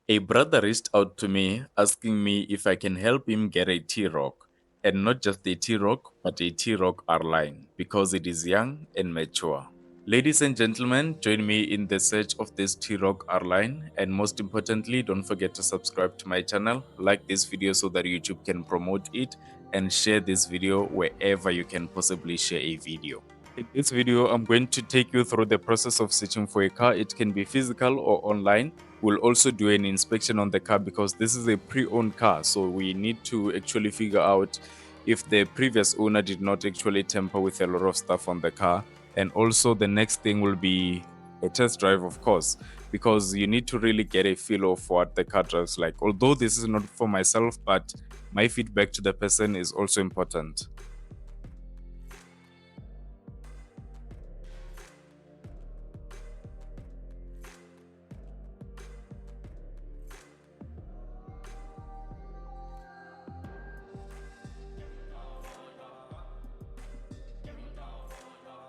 A brother reached out to me asking me if I can help him get a T-ROC, and not just a T-ROC, but a T-ROC R-line because it is young and mature. Ladies and gentlemen, join me in the search of this T-ROC R-line, and most importantly, don't forget to subscribe to my channel, like this video so that YouTube can promote it, and share this video wherever you can possibly share a video. In this video, I'm going to take you through the process of searching for a car. It can be physical or online. We'll also do an inspection on the car because this is a pre-owned car. So we need to actually figure out if the previous owner did not actually tamper with a lot of stuff on the car. And also the next thing will be a test drive, of course, because you need to really get a feel of what the car drives like. Although this is not for myself, but my feedback to the person is also important.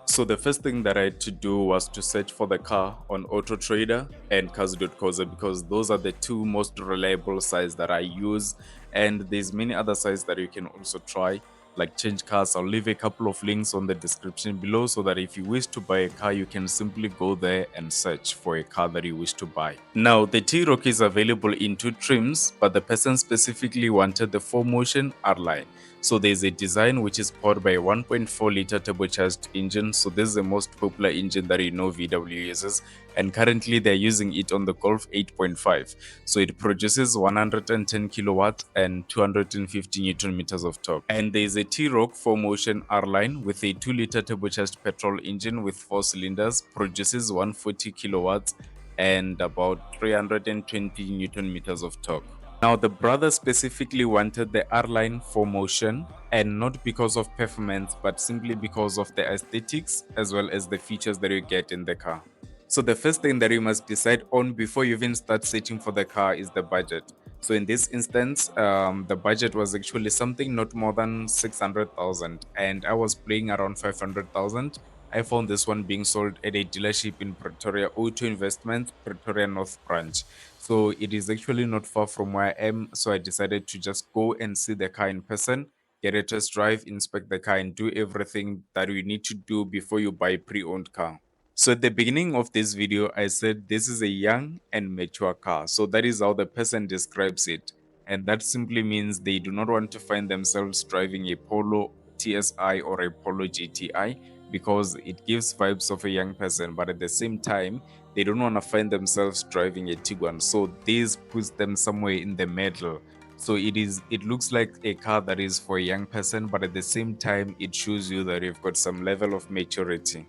So the first thing that I had to do was to search for the car on AutoTrader and Cars.co.za because those are the two most reliable sites that I use, and there's many other sites that you can also try, like Change Cars. I'll leave a couple of links on the description below so that if you wish to buy a car, you can simply go there and search for a car that you wish to buy. Now, the T-ROC is available in two trims, but the person specifically wanted the 4MOTION R-line. So there's a design which is powered by a 1.4 liter turbocharged engine. So this is the most popular engine that VW uses, and currently they're using it on the Golf 8.5. So it produces 110 kilowatts and 250 newton meters of torque. And there's a T-ROC 4MOTION R-line with a 2 liter turbocharged petrol engine with 4 cylinders, produces 140 kilowatts and about 320 newton meters of torque. Now, the brother specifically wanted the R-line 4MOTION, and not because of performance, but simply because of the aesthetics as well as the features that you get in the car. So the first thing that you must decide on before you even start searching for the car is the budget. So in this instance, the budget was actually something not more than 600,000, and I was playing around 500,000. I found this one being sold at a dealership in Pretoria, Auto Investment, Pretoria North Branch. So it is actually not far from where I am. So I decided to just go and see the car in person, get a test drive, inspect the car, and do everything that you need to do before you buy a pre-owned car. So at the beginning of this video, I said this is a young and mature car. So that is how the person describes it. And that simply means they do not want to find themselves driving a Polo TSI or a Polo GTI because it gives vibes of a young person. But at the same time, they don't want to find themselves driving a Tiguan. So this puts them somewhere in the middle. So it looks like a car that is for a young person, but at the same time, it shows you that you've got some level of maturity.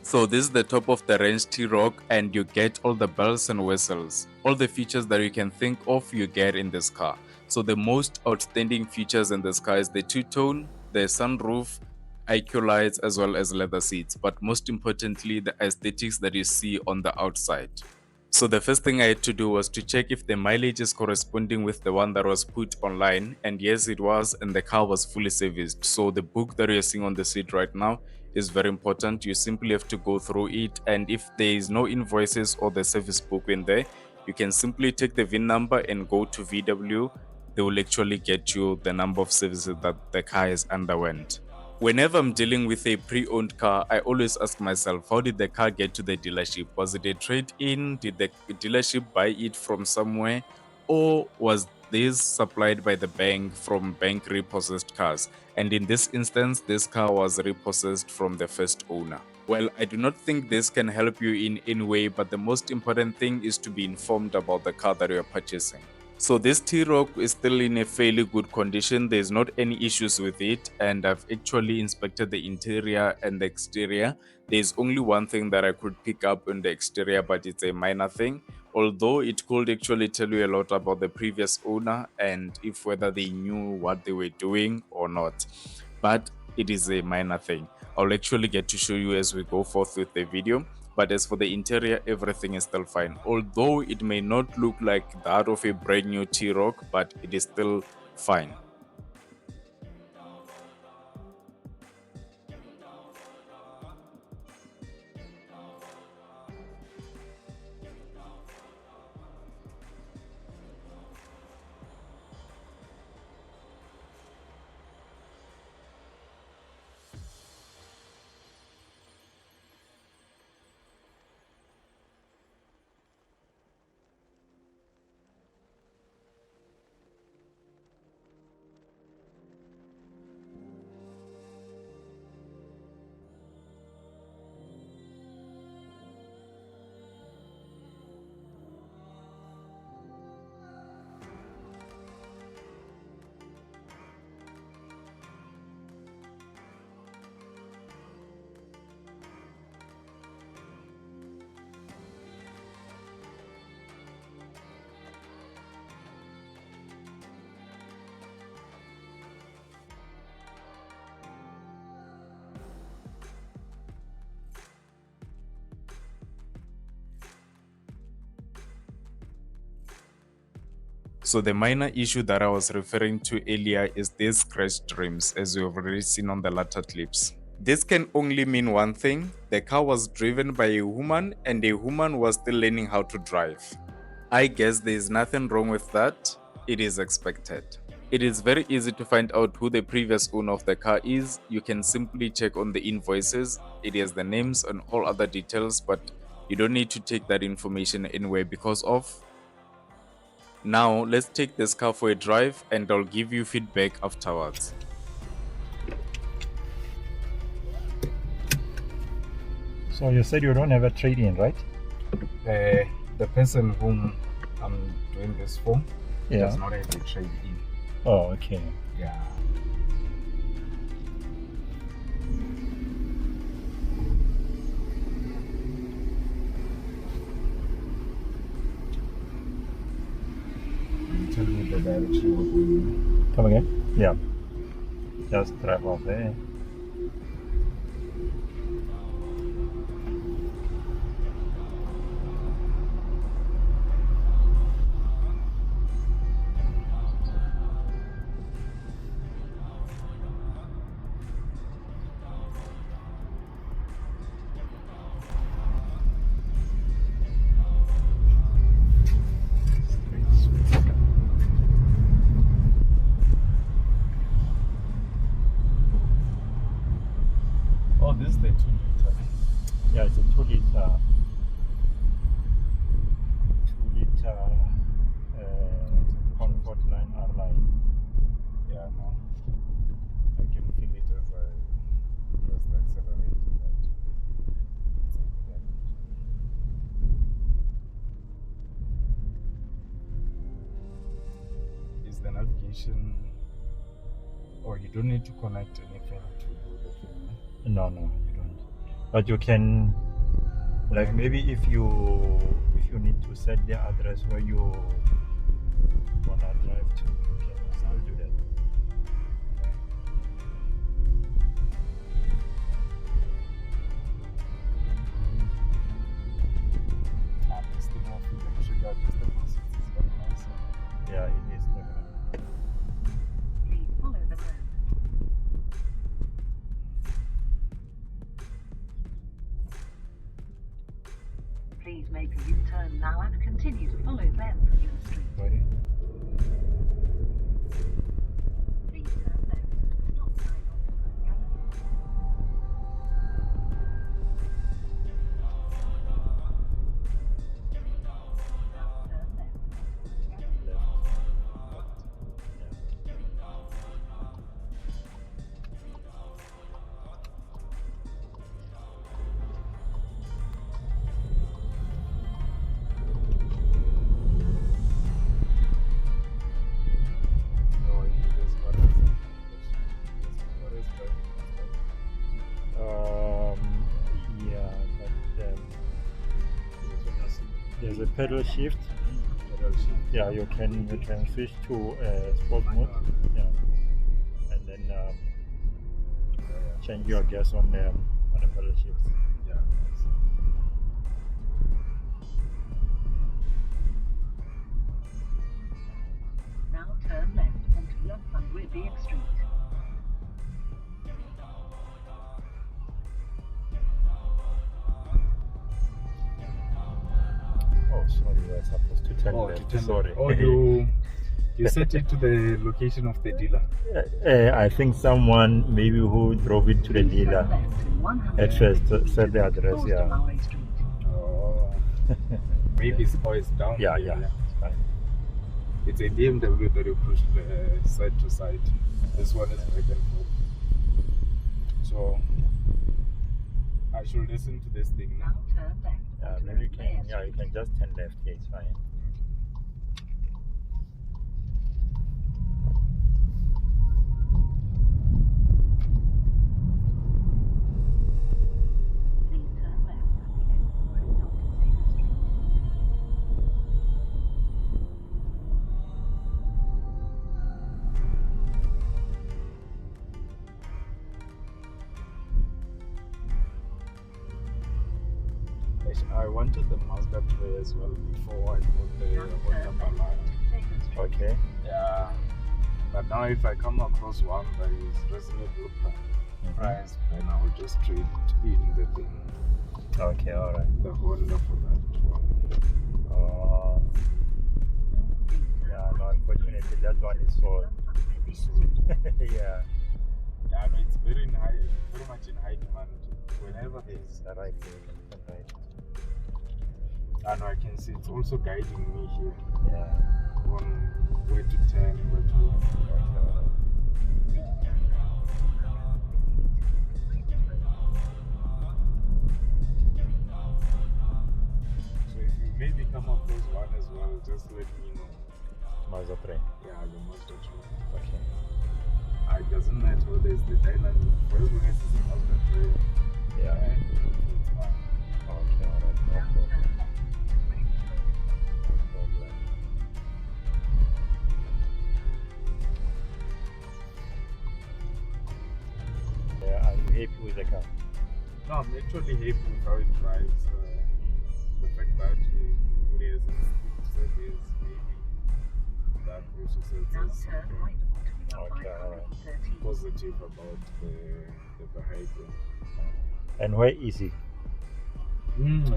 So this is the top of the range T-ROC, and you get all the bells and whistles. All the features that you can think of, you get in this car. So the most outstanding features in this car is the two-tone, the sunroof, IQ lights, as well as leather seats. But most importantly, the aesthetics that you see on the outside. So the first thing I had to do was to check if the mileage is corresponding with the one that was put online, and yes it was, and the car was fully serviced. So the book that you're seeing on the seat right now is very important. You simply have to go through it, and if there is no invoices or the service book in there, you can simply take the VIN number and go to VW. They will actually get you the number of services that the car has underwent. Whenever I'm dealing with a pre-owned car, I always ask myself, how did the car get to the dealership? Was it a trade-in? Did the dealership buy it from somewhere? Or was this supplied by the bank from bank repossessed cars? And in this instance, this car was repossessed from the first owner. Well, I do not think this can help you in any way, but the most important thing is to be informed about the car that you are purchasing. So this T-ROC is still in a fairly good condition. There's not any issues with it, and I've actually inspected the interior and the exterior. There's only one thing that I could pick up in the exterior, but it's a minor thing, although it could actually tell you a lot about the previous owner and if whether they knew what they were doing or not. But it is a minor thing. I'll actually get to show you as we go forth with the video. But as for the interior, everything is still fine. Although it may not look like that of a brand new T-ROC, but it is still fine. So the minor issue that I was referring to earlier is these scratched rims, as we've already seen on the latter clips. This can only mean one thing: the car was driven by a woman and a woman was still learning how to drive. I guess there is nothing wrong with that. It is expected. It is very easy to find out who the previous owner of the car is. You can simply check on the invoices. It has the names and all other details, but you don't need to take that information anywhere because of. Now, let's take this car for a drive and I'll give you feedback afterwards. So you said you don't have a trade-in, right? The person whom I'm doing this for does not have a trade-in. Oh, okay. Yeah. Tell me the direction we're going. Come again? Yeah. Just drive off there. Oh, this is the 2-liter. Yeah, it's a 2-liter. 2-liter Comfort Line R-line. Yeah, no. I can feel it as I press the accelerator. Is the navigation, or you don't need to connect anything to do the thing? No, you don't. But you can, like, maybe if you need to set the address where you wanna drive to, you can still do that. This thing of electric adjustable seats is very nice. Yeah, it is definitely. Please follow the road. Please make a U-turn now and continue to follow them from your street. Ready? Please turn left. Stop sign on the gallery. Now turn left. Yeah, but there's a pedal shift. Yeah, you can switch to sport mode. Yeah, and then change your gas on the pedal shift. Yeah. Now turn left onto Longfang Street. Oh, sorry, we're supposed to turn left. Sorry. Oh, you set it to the location of the dealer. I think someone maybe who drove it to the dealer at first said the address. Yeah. Oh. Maybe it's down. Yeah. It's fine. It's a BMW that you push side to side. This one is back and forth. So I should listen to this thing now. Now turn left. Yeah, maybe you can. Yeah, you can just turn left. Yeah, it's fine. Please turn left at the end of the road onto Themba Street. I wanted the Mazda tray as well before I bought the Themba line. Themba Street. Okay. Okay. Yeah. But now if I come across one that is reasonable price, then I will just trade in the thing. Okay, alright. The Honda for that one. Yeah, no, unfortunately that one is sold. Yeah. Yeah, no, it's very much in high demand. Whenever It's there's right. and I can see it's also guiding me here Yeah. on where to turn, where to. So if you maybe come across one as well, just let me know. Mazda 3. Yeah, the Mazda 2. Okay. It doesn't matter whether it's the dynamic, for as long as it's a Mazda 3. Yeah. It's fine. Okay, alright, no problem. Yeah, are you happy with the car? No, I'm actually happy with how it drives. The fact that it is in service, maybe that also says something Okay, alright. positive about the vehicle. And where is he?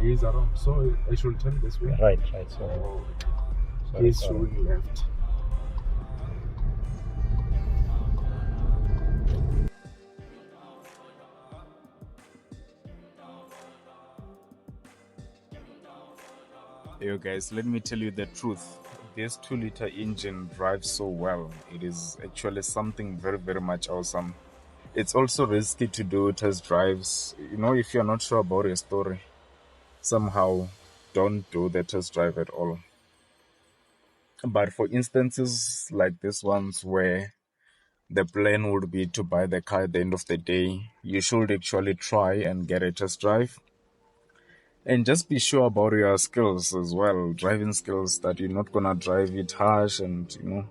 He's around, so I should turn this way. Right, so Oh, sorry, he's sorry. showing left. Yo guys, let me tell you the truth. This 2-liter engine drives so well. It is actually something very much awesome. It's also risky to do test drives. You know, if you're not sure about your story, somehow don't do the test drive at all. But for instances like this ones where the plan would be to buy the car at the end of the day, you should actually try and get a test drive. And just be sure about your skills as well, driving skills, that you're not gonna drive it harsh and,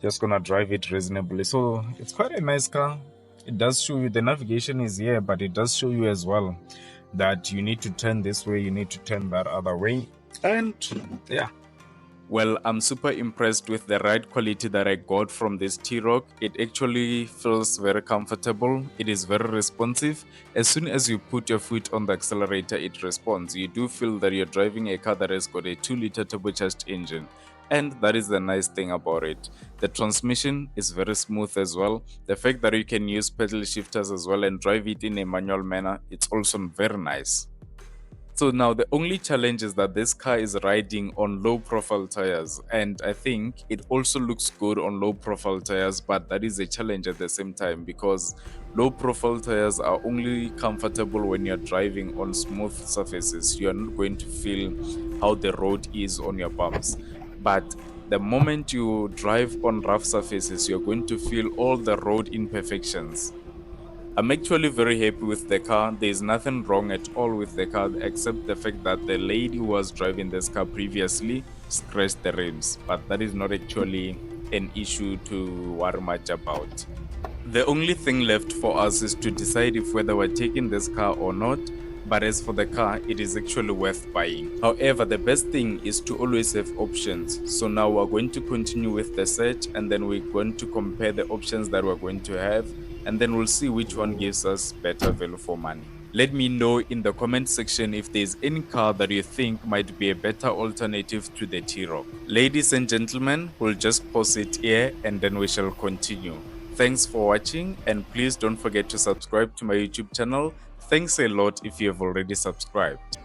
just gonna drive it reasonably. So it's quite a nice car. It does show you the navigation is here, but it does show you as well that you need to turn this way, you need to turn that other way. And yeah. Well, I'm super impressed with the ride quality that I got from this T-ROC. It actually feels very comfortable. It is very responsive. As soon as you put your foot on the accelerator, it responds. You do feel that you're driving a car that has got a 2-liter turbocharged engine. And that is the nice thing about it. The transmission is very smooth as well. The fact that you can use pedal shifters as well and drive it in a manual manner, it's also very nice. So now the only challenge is that this car is riding on low profile tires, and I think it also looks good on low profile tires, but that is a challenge at the same time because low profile tires are only comfortable when you're driving on smooth surfaces. You're not going to feel how the road is on your bumps. But the moment you drive on rough surfaces, you're going to feel all the road imperfections. I'm actually very happy with the car. There's nothing wrong at all with the car except the fact that the lady who was driving this car previously scratched the rims, but that is not actually an issue to worry much about. The only thing left for us is to decide if whether we're taking this car or not. But as for the car, it is actually worth buying. However, the best thing is to always have options. So now we're going to continue with the search, and then we're going to compare the options that we're going to have, and then we'll see which one gives us better value for money. Let me know in the comment section if there's any car that you think might be a better alternative to the T-ROC. Ladies and gentlemen, we'll just pause it here and then we shall continue. Thanks for watching, and please don't forget to subscribe to my YouTube channel. Thanks a lot if you have already subscribed.